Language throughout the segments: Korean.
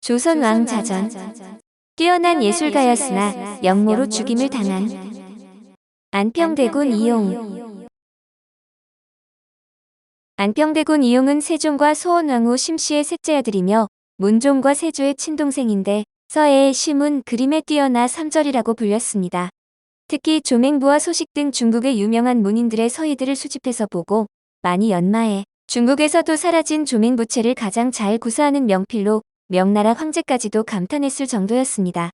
조선왕 자전. 뛰어난 예술가였으나 역모로 죽임을 당한 안평대군 이용. 안평대군 이용은 세종과 소원왕후 심씨의 셋째 아들이며 문종과 세조의 친동생인데 서예의 시문, 그림에 뛰어나 삼절이라고 불렸습니다. 특히 조맹부와 소식 등 중국의 유명한 문인들의 서예들을 수집해서 보고 많이 연마해 중국에서도 사라진 조맹부체를 가장 잘 구사하는 명필로 명나라 황제까지도 감탄했을 정도였습니다.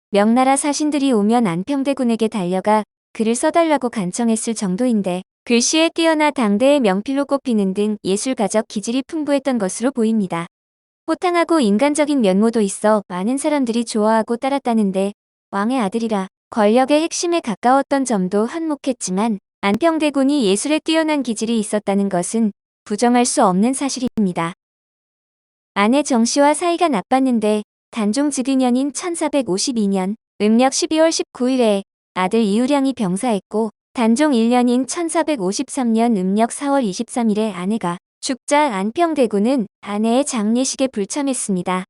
명나라 사신들이 오면 안평대군에게 달려가 글을 써달라고 간청했을 정도인데 글씨에 뛰어나 당대의 명필로 꼽히는 등 예술가적 기질이 풍부했던 것으로 보입니다. 호탕하고 인간적인 면모도 있어 많은 사람들이 좋아하고 따랐다는데 왕의 아들이라 권력의 핵심에 가까웠던 점도 한몫했지만 안평대군이 예술에 뛰어난 기질이 있었다는 것은 부정할 수 없는 사실입니다. 아내 정씨와 사이가 나빴는데 단종 즉위년인 1452년 음력 12월 19일에 아들 이유량이 병사했고 단종 1년인 1453년 음력 4월 23일에 아내가 죽자 안평대군은 아내의 장례식에 불참했습니다.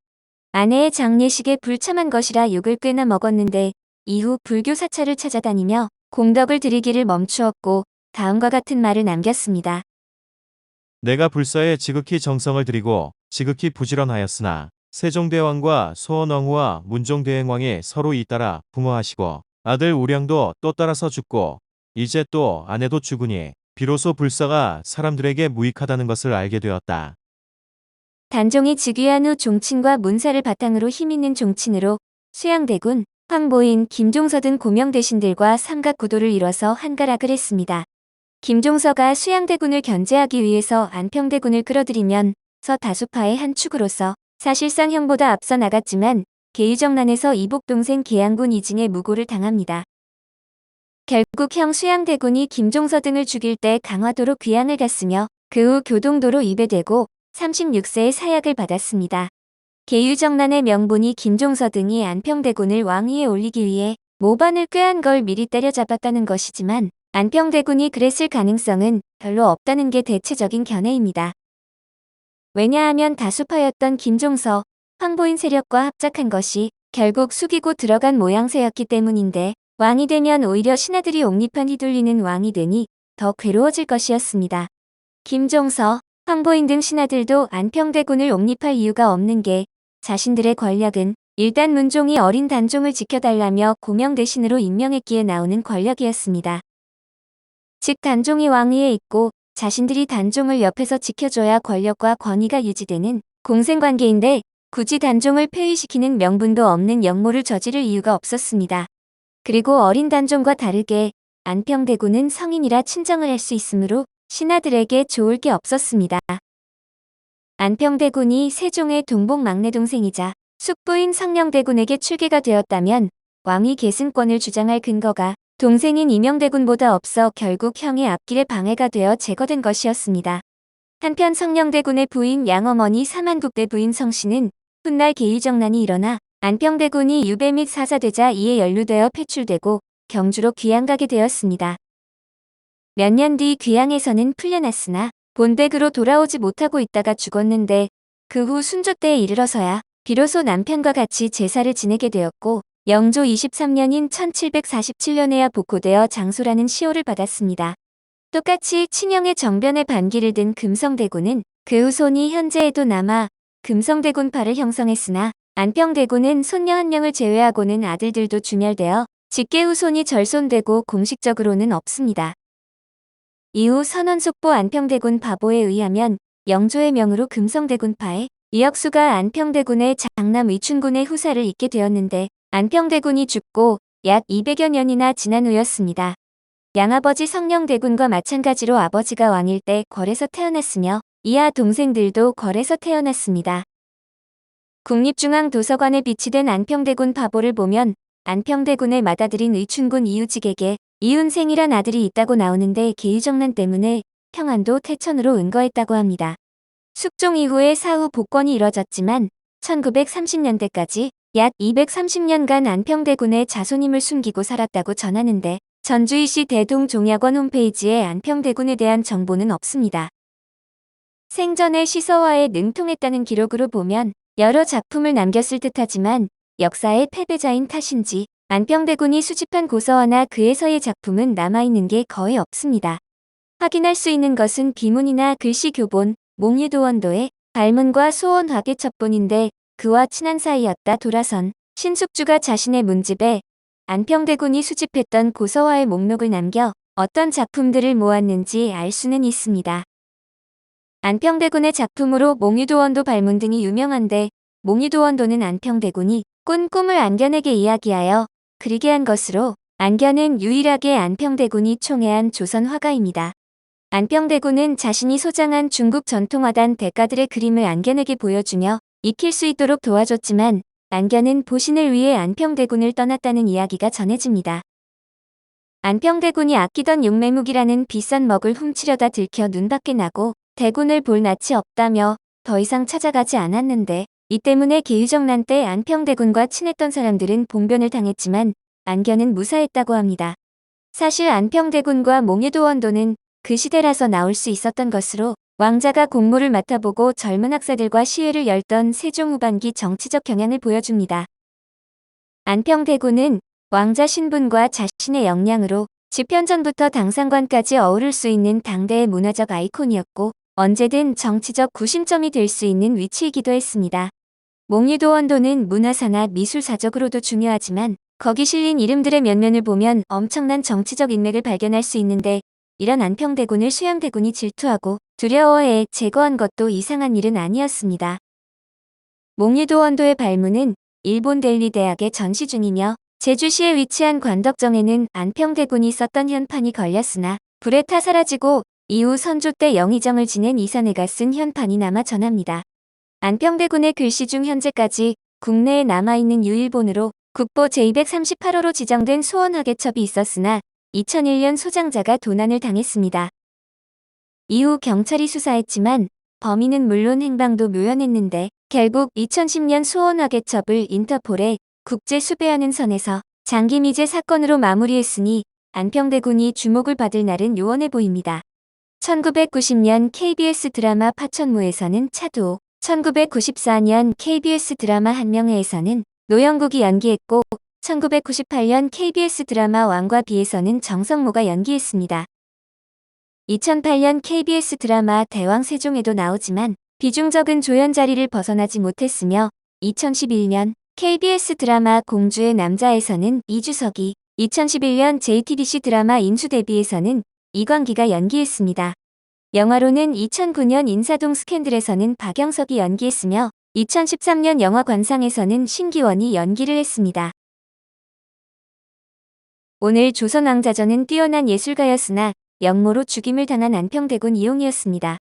아내의 장례식에 불참한 것이라 욕을 꽤나 먹었는데 이후 불교 사찰을 찾아다니며 공덕을 들이기를 멈추었고 다음과 같은 말을 남겼습니다. 내가 불사에 지극히 정성을 들이고 지극히 부지런하였으나 세종대왕과 소원왕후와 문종대행왕이 서로 잇따라 부모하시고 아들 우량도 또 따라서 죽고 이제 또 아내도 죽으니 비로소 불사가 사람들에게 무익하다는 것을 알게 되었다. 단종이 즉위한 후 종친과 문사를 바탕으로 힘있는 종친으로 수양대군, 황보인, 김종서 등 고명 대신들과 삼각구도를 이뤄서 한가락을 했습니다. 김종서가 수양대군을 견제하기 위해서 안평대군을 끌어들이면 서 다수파의 한 축으로서 사실상 형보다 앞서 나갔지만 계유정난에서 이복 동생 계양군 이징에 무고를 당합니다. 결국 형 수양대군이 김종서 등을 죽일 때 강화도로 귀양을 갔으며 그 후 교동도로 입에되고 36세의 사약을 받았습니다. 계유정난의 명분이 김종서 등이 안평대군을 왕위에 올리기 위해 모반을 꾀한 걸 미리 때려잡았다는 것이지만 안평대군이 그랬을 가능성은 별로 없다는 게 대체적인 견해입니다. 왜냐하면 다수파였던 김종서, 황보인 세력과 합작한 것이 결국 숙이고 들어간 모양새였기 때문인데 왕이 되면 오히려 신하들이 옹립한 휘둘리는 왕이 되니 더 괴로워질 것이었습니다. 김종서, 황보인 등 신하들도 안평대군을 옹립할 이유가 없는 게 자신들의 권력은 일단 문종이 어린 단종을 지켜달라며 고명 대신으로 임명했기에 나오는 권력이었습니다. 즉 단종이 왕위에 있고 자신들이 단종을 옆에서 지켜줘야 권력과 권위가 유지되는 공생관계인데 굳이 단종을 폐위시키는 명분도 없는 역모를 저지를 이유가 없었습니다. 그리고 어린 단종과 다르게 안평대군은 성인이라 친정을 할 수 있으므로 신하들에게 좋을 게 없었습니다. 안평대군이 세종의 동복 막내 동생이자 숙부인 성령대군에게 출계가 되었다면 왕위 계승권을 주장할 근거가 동생인 이명대군보다 없어 결국 형의 앞길에 방해가 되어 제거된 것이었습니다. 한편 성령대군의 부인 양어머니 사만국대 부인 성씨는 훗날 계유정난이 일어나 안평대군이 유배 및 사사되자 이에 연루되어 폐출되고 경주로 귀양가게 되었습니다. 몇 년 뒤 귀양에서는 풀려났으나 본댁으로 돌아오지 못하고 있다가 죽었는데 그 후 순조 때에 이르러서야 비로소 남편과 같이 제사를 지내게 되었고 영조 23년인 1747년에야 복호되어 장소라는 시호를 받았습니다. 똑같이 친형의 정변의 반기를 든 금성대군은 그 후손이 현재에도 남아 금성대군파를 형성했으나 안평대군은 손녀 한 명을 제외하고는 아들들도 주멸되어 직계 후손이 절손되고 공식적으로는 없습니다. 이후 선원속보 안평대군 바보에 의하면 영조의 명으로 금성대군파에 이혁수가 안평대군의 장남 위춘군의 후사를 잇게 되었는데 안평대군이 죽고 약 200여 년이나 지난 후였습니다. 양아버지 성령대군과 마찬가지로 아버지가 왕일 때 궐에서 태어났으며 이하 동생들도 궐에서 태어났습니다. 국립중앙도서관에 비치된 안평대군 바보를 보면 안평대군의 맏아들인 의춘군 이유직에게 이윤생이란 아들이 있다고 나오는데 계유정난 때문에 평안도 태천으로 은거했다고 합니다. 숙종 이후에 사후 복권이 이뤄졌지만 1930년대까지 약 230년간 안평대군의 자손임을 숨기고 살았다고 전하는데 전주이시 대동종약원 홈페이지에 안평대군에 대한 정보는 없습니다. 생전에 시서와에 능통했다는 기록으로 보면 여러 작품을 남겼을 듯하지만 역사의 패배자인 탓인지 안평대군이 수집한 고서화나 그의 서예 작품은 남아있는 게 거의 없습니다. 확인할 수 있는 것은 비문이나 글씨 교본, 몽유도원도의 발문과 소원 화계첩본인데 그와 친한 사이였다 돌아선 신숙주가 자신의 문집에 안평대군이 수집했던 고서화의 목록을 남겨 어떤 작품들을 모았는지 알 수는 있습니다. 안평대군의 작품으로 몽유도원도 발문 등이 유명한데 몽유도원도는 안평대군이 꾼 꿈을 안견에게 이야기하여 그리게 한 것으로 안견은 유일하게 안평대군이 총애한 조선 화가입니다. 안평대군은 자신이 소장한 중국 전통화단 대가들의 그림을 안견에게 보여주며 익힐 수 있도록 도와줬지만 안견은 보신을 위해 안평대군을 떠났다는 이야기가 전해집니다. 안평대군이 아끼던 용매묵이라는 비싼 먹을 훔치려다 들켜 눈 밖에 나고 대군을 볼 낯이 없다며 더 이상 찾아가지 않았는데 이 때문에 계유정난 때 안평대군과 친했던 사람들은 봉변을 당했지만 안견은 무사했다고 합니다. 사실 안평대군과 몽유도원도는 그 시대라서 나올 수 있었던 것으로 왕자가 공모를 맡아보고 젊은 학사들과 시회를 열던 세종 후반기 정치적 경향을 보여줍니다. 안평대군은 왕자 신분과 자신의 역량으로 집현전부터 당상관까지 어우를 수 있는 당대의 문화적 아이콘이었고 언제든 정치적 구심점이 될 수 있는 위치이기도 했습니다. 몽유도원도는 문화사나 미술사적으로도 중요하지만 거기 실린 이름들의 면면을 보면 엄청난 정치적 인맥을 발견할 수 있는데 이런 안평대군을 수양대군이 질투하고 두려워해 제거한 것도 이상한 일은 아니었습니다. 몽유도원도의 발문은 일본 델리 대학에 전시 중이며 제주시에 위치한 관덕정에는 안평대군이 썼던 현판이 걸렸으나 불에 타 사라지고 이후 선조 때 영의정을 지낸 이산해가 쓴 현판이 남아 전합니다. 안평대군의 글씨 중 현재까지 국내에 남아있는 유일본으로 국보 제238호로 지정된 소원화계첩이 있었으나 2001년 소장자가 도난을 당했습니다. 이후 경찰이 수사했지만 범인은 물론 행방도 묘연했는데 결국 2010년 소원화계첩을 인터폴에 국제수배하는 선에서 장기미제 사건으로 마무리했으니 안평대군이 주목을 받을 날은 요원해 보입니다. 1990년 KBS 드라마 파천무에서는 차두옥, 1994년 KBS 드라마 한명회에서는 노영국이 연기했고 1998년 KBS 드라마 왕과 비에서는 정성모가 연기했습니다. 2008년 KBS 드라마 대왕 세종에도 나오지만 비중 적은 조연 자리를 벗어나지 못했으며 2011년 KBS 드라마 공주의 남자에서는 이주석이, 2011년 JTBC 드라마 인수대비에서는 이광기가 연기했습니다. 영화로는 2009년 인사동 스캔들에서는 박영석이 연기했으며 2013년 영화 관상에서는 신기원이 연기를 했습니다. 오늘 조선왕자전은 뛰어난 예술가였으나 역모로 죽임을 당한 안평대군 이용이었습니다.